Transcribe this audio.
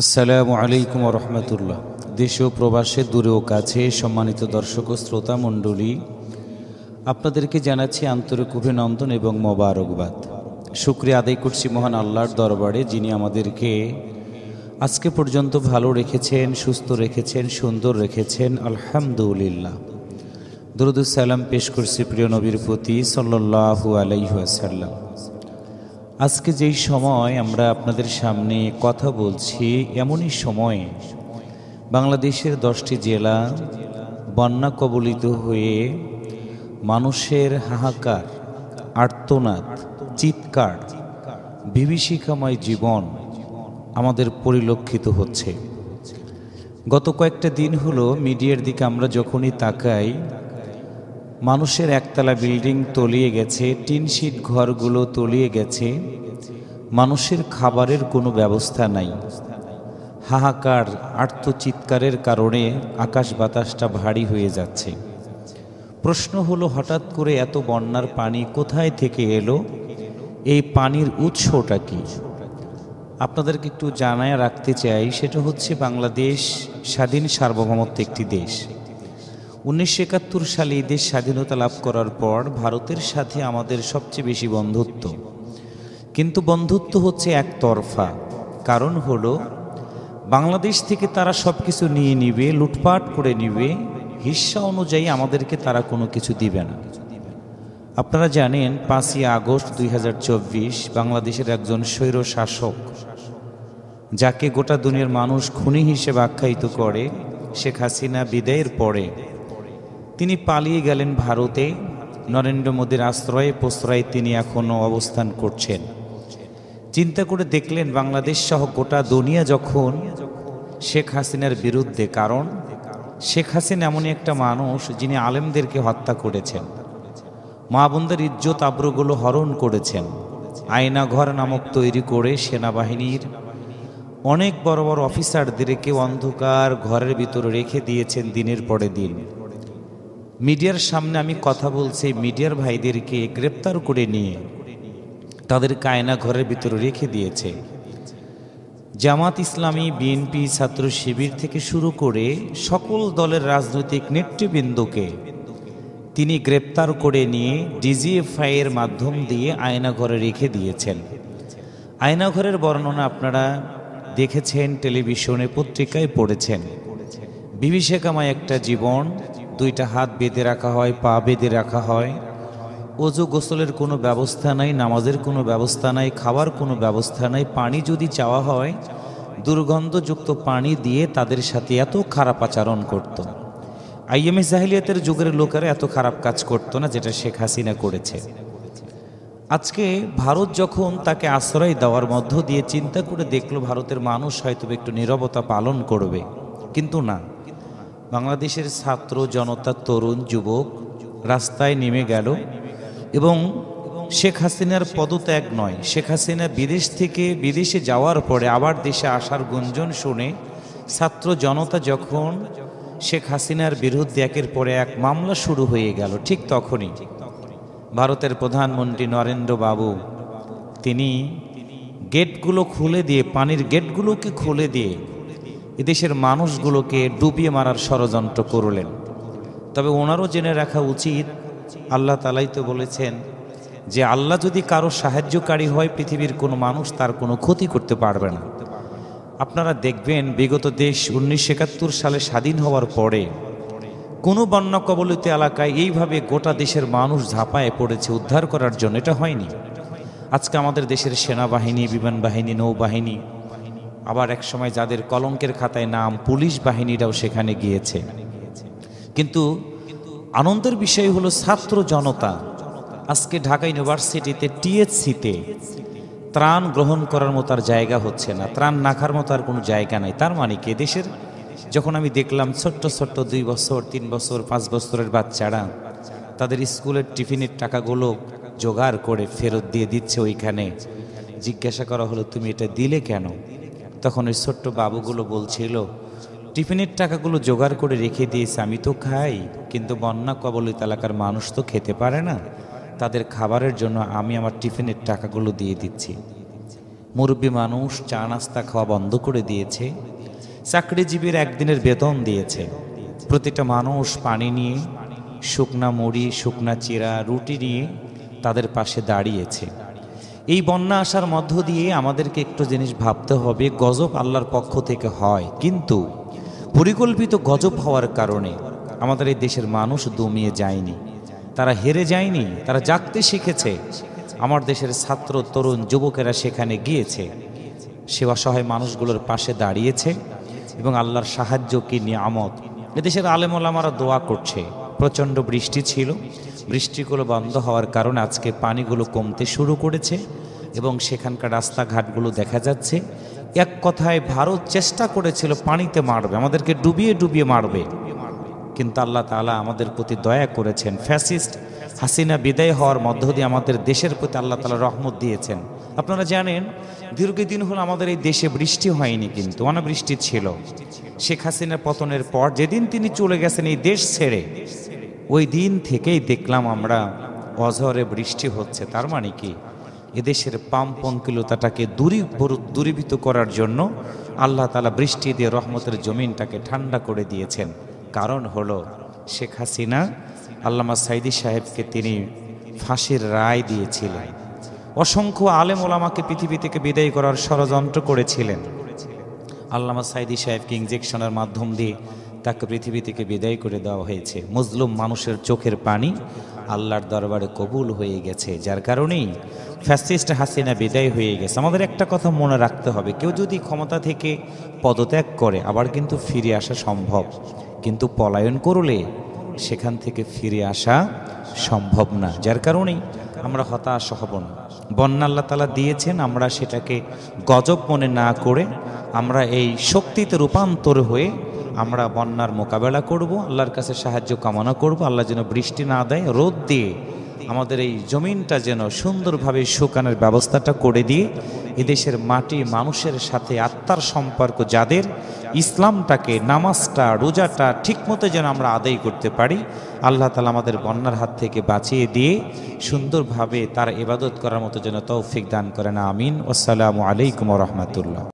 আসসালামু আলাইকুম ওয়া রাহমাতুল্লাহ। দেশ ও প্রবাসে দূরে ও কাছে সম্মানিত দর্শক ও শ্রোতা মণ্ডলী, আপনাদেরকে জানাচ্ছি আন্তরিক অভিনন্দন এবং মোবারকবাদ। শুকরিয়া আদায় করছি মহান আল্লাহর দরবারে, যিনি আমাদেরকে আজকে পর্যন্ত ভালো রেখেছেন, সুস্থ রেখেছেন, সুন্দর রেখেছেন। আলহামদুলিল্লাহ। দরুদ ও সালাম পেশ করছি প্রিয় নবীর প্রতি সাল্লাল্লাহু আলাইহি ওয়াসাল্লাম। আজকে যেই সময় আমরা আপনাদের সামনে কথা বলছি, এমনই সময়ে বাংলাদেশের 10টি জেলা বন্যা কবলিত হয়ে মানুষের হাহাকার, আর্তনাদ, চিৎকার, বিভীষিকাময় জীবন আমাদের পরিলক্ষিত হচ্ছে। গত কয়েকটা দিন হলো মিডিয়ার দিকে আমরা যখনই তাকাই, মানুষের একতলা বিল্ডিং তলিয়ে গেছে, টিনশিট ঘরগুলো তলিয়ে গেছে, মানুষের খাবারের কোনো ব্যবস্থা নাই। হাহাকার, আর্তচিৎকারের কারণে আকাশ বাতাসটা ভারী হয়ে যাচ্ছে। প্রশ্ন হলো, হঠাৎ করে এত বন্যার পানি কোথায় থেকে এলো? এই পানির উৎসটা কি? আপনাদেরকে একটু জানায় রাখতে চাই, সেটা হচ্ছে বাংলাদেশ স্বাধীন সার্বভৌমত্ব একটি দেশ। 1971 সালে এই দেশ স্বাধীনতা লাভ করার পর ভারতের সাথে আমাদের সবচেয়ে বেশি বন্ধুত্ব, কিন্তু বন্ধুত্ব হচ্ছে একতরফা। কারণ হলো, বাংলাদেশ থেকে তারা সব কিছু নিয়ে নিবে, লুটপাট করে নিবে, হিস্সা অনুযায়ী আমাদেরকে তারা কোনো কিছু দিবে না। আপনারা জানেন 5ই আগস্ট 2024 বাংলাদেশের একজন স্বৈর শাসক, যাকে গোটা দুনিয়ার মানুষ খুনি হিসেবে আখ্যায়িত করে, শেখ হাসিনা বিদায়ের পরে তিনি পালিয়ে গেলেন ভারতে। নরেন্দ্র মোদীর আশ্রয়ে প্রশ্রয়ে তিনি এখনও অবস্থান করছেন। চিন্তা করে দেখলেন, বাংলাদেশ সহ গোটা দুনিয়া যখন শেখ হাসিনার বিরুদ্ধে, কারণ শেখ হাসিনা এমনই একটা মানুষ যিনি আলেমদেরকে হত্যা করেছেন, মা বোনদের ইজ্জত আবরুগুলো হরণ করেছেন, আয়নাঘর নামক তৈরি করে সেনাবাহিনীর অনেক বড় বড় অফিসারদেরকে অন্ধকার ঘরের ভিতরে রেখে দিয়েছেন দিনের পরে দিন। মিডিয়ার সামনে আমি কথা বলছি, মিডিয়ার ভাইদেরকে গ্রেপ্তার করে নিয়ে তাদেরকে আয়না ঘরের ভিতরে রেখে দিয়েছে। জামাত ইসলামী, বিএনপি, ছাত্র শিবির থেকে শুরু করে সকল দলের রাজনৈতিক নেতৃবৃন্দকে তিনি গ্রেপ্তার করে নিয়ে ডিজিএফআই এর মাধ্যম দিয়ে আয়না ঘরে রেখে দিয়েছেন। আয়না ঘরের বর্ণনা আপনারা দেখেছেন, টেলিভিশনে, পত্রিকায় পড়েছেন। বিভীষিকাময় একটা জীবন। 2টা হাত বেঁধে রাখা হয়, পা বেঁধে রাখা হয়, ওযু গোসলের কোনো ব্যবস্থা নাই, নামাজের কোনো ব্যবস্থা নাই, খাওয়ার কোনো ব্যবস্থা নাই। পানি যদি চাওয়া হয়, দুর্গন্ধযুক্ত পানি দিয়ে তাদের সাথে এত খারাপ আচরণ করত। আইএমএ জাহিলিয়াতের যুগের লোকেরা এত খারাপ কাজ করতো না, যেটা শেখ হাসিনা করেছে। আজকে ভারত যখন তাকে আশ্রয় দেওয়ার মধ্য দিয়ে চিন্তা করে দেখলো ভারতের মানুষ হয়তো একটু নীরবতা পালন করবে, কিন্তু না। বাংলাদেশের ছাত্র জনতা, তরুণ যুবক রাস্তায় নেমে গেল এবং শেখ হাসিনার পদত্যাগ নয়, শেখ হাসিনা বিদেশ থেকে বিদেশে যাওয়ার পরে আবার দেশে আসার গুঞ্জন শুনে ছাত্র জনতা যখন শেখ হাসিনার বিরুদ্ধে একের পরে এক মামলা শুরু হয়ে গেল, ঠিক তখনই ভারতের প্রধানমন্ত্রী নরেন্দ্র বাবু তিনি গেটগুলো খুলে দিয়ে, পানির গেটগুলোকে খুলে দিয়ে এদেশের মানুষগুলোকে ডুবিয়ে মারার ষড়যন্ত্র করলেন। তবে ওনারও জেনে রাখা উচিত, আল্লাহ তাআলাই তো বলেছেন যে আল্লাহ যদি কারো সাহায্যকারী হয়, পৃথিবীর কোনো মানুষ তার কোনো ক্ষতি করতে পারবে না। আপনারা দেখবেন, বিগত দেশ 1971 সালে স্বাধীন হওয়ার পরে কোনো বন্যা কবলিত এলাকায় এইভাবে গোটা দেশের মানুষ ঝাঁপায় পড়েছে উদ্ধার করার জন্য, এটা হয়নি। আজকে আমাদের দেশের সেনাবাহিনী, বিমান বাহিনী, নৌবাহিনী, আবার এক সময় যাদের কলঙ্কের খাতায় নাম, পুলিশ বাহিনীরাও সেখানে গিয়েছে। কিন্তু আনন্দের বিষয় হলো, ছাত্র জনতা আজকে ঢাকা ইউনিভার্সিটিতে, টিএসসিতে ত্রাণ গ্রহণ করার মতো আর জায়গা হচ্ছে না, ত্রাণ রাখার মতো আর কোনো জায়গা নাই। তার মানে কি, দেশের যখন আমি দেখলাম ছোট্ট ছোট্ট 2 বছর, 3 বছর, 5 বছরের বাচ্চারা তাদের স্কুলের টিফিনের টাকাগুলো জোগাড় করে ফেরত দিয়ে দিচ্ছে, ওইখানে জিজ্ঞাসা করা হলো, তুমি এটা দিলে কেন? তখন ওই ছোট্ট বাবুগুলো বলছিল, টিফিনের টাকাগুলো জোগাড় করে রেখে দিয়েছে, আমি তো খাই, কিন্তু বন্যা কবলিত এলাকার মানুষ তো খেতে পারে না, তাদের খাবারের জন্য আমি আমার টিফিনের টাকাগুলো দিয়ে দিচ্ছি। মুরব্বী মানুষ চা নাস্তা খাওয়া বন্ধ করে দিয়েছে, চাকরিজীবীর একদিনের বেতন দিয়েছে। প্রতিটা মানুষ পানি নিয়ে, শুকনা মুড়ি, শুকনা চিরা, রুটি নিয়ে তাদের পাশে দাঁড়িয়েছে। এই বন্যা আসার মধ্য দিয়ে আমাদেরকে একটু জিনিস ভাবতে হবে, গজব আল্লাহর পক্ষ থেকে হয়, কিন্তু পরিকল্পিত গজব হওয়ার কারণে আমাদের এই দেশের মানুষ দমিয়ে যায়নি, তারা হেরে যায়নি, তারা জাগতে শিখেছে। আমার দেশের ছাত্র, তরুণ, যুবকেরা সেখানে গিয়েছে, সে অসহায় মানুষগুলোর পাশে দাঁড়িয়েছে এবং আল্লাহর সাহায্য কি নিয়ামত। এদেশের আলেম ওলামারা দোয়া করছে। প্রচণ্ড বৃষ্টি ছিল, বৃষ্টিগুলো বন্ধ হওয়ার কারণে আজকে পানিগুলো কমতে শুরু করেছে এবং সেখানকার রাস্তাঘাটগুলো দেখা যাচ্ছে। এক কথায় ভারত চেষ্টা করেছিল পানিতে মারবে, আমাদেরকে ডুবিয়ে ডুবিয়ে মারবে, কিন্তু আল্লাহ তাআলা আমাদের প্রতি দয়া করেছেন। ফ্যাসিস্ট হাসিনা বিদায় হওয়ার মধ্য দিয়ে আমাদের দেশের প্রতি আল্লাহ তাআলা রহমত দিয়েছেন। আপনারা জানেন, দীর্ঘদিন হলো আমাদের এই দেশে বৃষ্টি হয়নি, কিন্তু অনাবৃষ্টি ছিল। শেখ হাসিনার পতনের পর যেদিন তিনি চলে গেছেন এই দেশ ছেড়ে, ওই দিন থেকেই দেখলাম আমরা অঝরে বৃষ্টি হচ্ছে। তার মানে কি, এদেশের পামপঙ্কিলতাটাকে দূরীভূত করার জন্য আল্লাহ তাআলা বৃষ্টি দিয়ে রহমতের জমিনটাকে ঠান্ডা করে দিয়েছেন। কারণ হলো শেখ হাসিনা আল্লামা সাইদি সাহেবকে তিনি ফাঁসির রায় দিয়েছিলেন। অসংখ্য আলেম ওলামাকে পৃথিবী থেকে বিদায় করার ষড়যন্ত্র করেছিলেন। আল্লামা সাইদি সাহেবকে ইনজেকশনের মাধ্যম দিয়ে তাকে পৃথিবী থেকে বিদায় করে দেওয়া হয়েছে। মজলুম মানুষের চোখের পানি আল্লাহর দরবারে কবুল হয়ে গেছে, যার কারণেই ফ্যাসিস্ট হাসিনা বিদায় হয়ে গেছে। আমাদের একটা কথা মনে রাখতে হবে, কেউ যদি ক্ষমতা থেকে পদত্যাগ করে আবার কিন্তু ফিরে আসা সম্ভব, কিন্তু পলায়ন করলে সেখান থেকে ফিরে আসা সম্ভব না। যার কারণেই আমরা হতাশ হব না। বন্যা আল্লাহ তাআলা দিয়েছেন, আমরা সেটাকে গজব মনে না করে আমরা এই শক্তিতে রূপান্তর হয়ে আমরা বন্যার মোকাবেলা করব, আল্লাহর কাছে সাহায্য কামনা করব। আল্লাহ যেন বৃষ্টি না দেয়, রোদ দিয়ে আমাদের এই জমিনটা যেন সুন্দরভাবে শুকানোর ব্যবস্থাটা করে দিয়ে এদেশের মাটি মানুষের সাথে আত্মার সম্পর্ক, যাদের ইসলামটাকে, নামাজটা, রোজাটা ঠিকমতো যেন আমরা আদায় করতে পারি, আল্লাহ তাআলা আমাদের বন্যার হাত থেকে বাঁচিয়ে দিয়ে সুন্দরভাবে তার ইবাদত করার মতো যেন তৌফিক দান করেন। আমিন। আসসালামু আলাইকুম ওয়া রাহমাতুল্লাহ।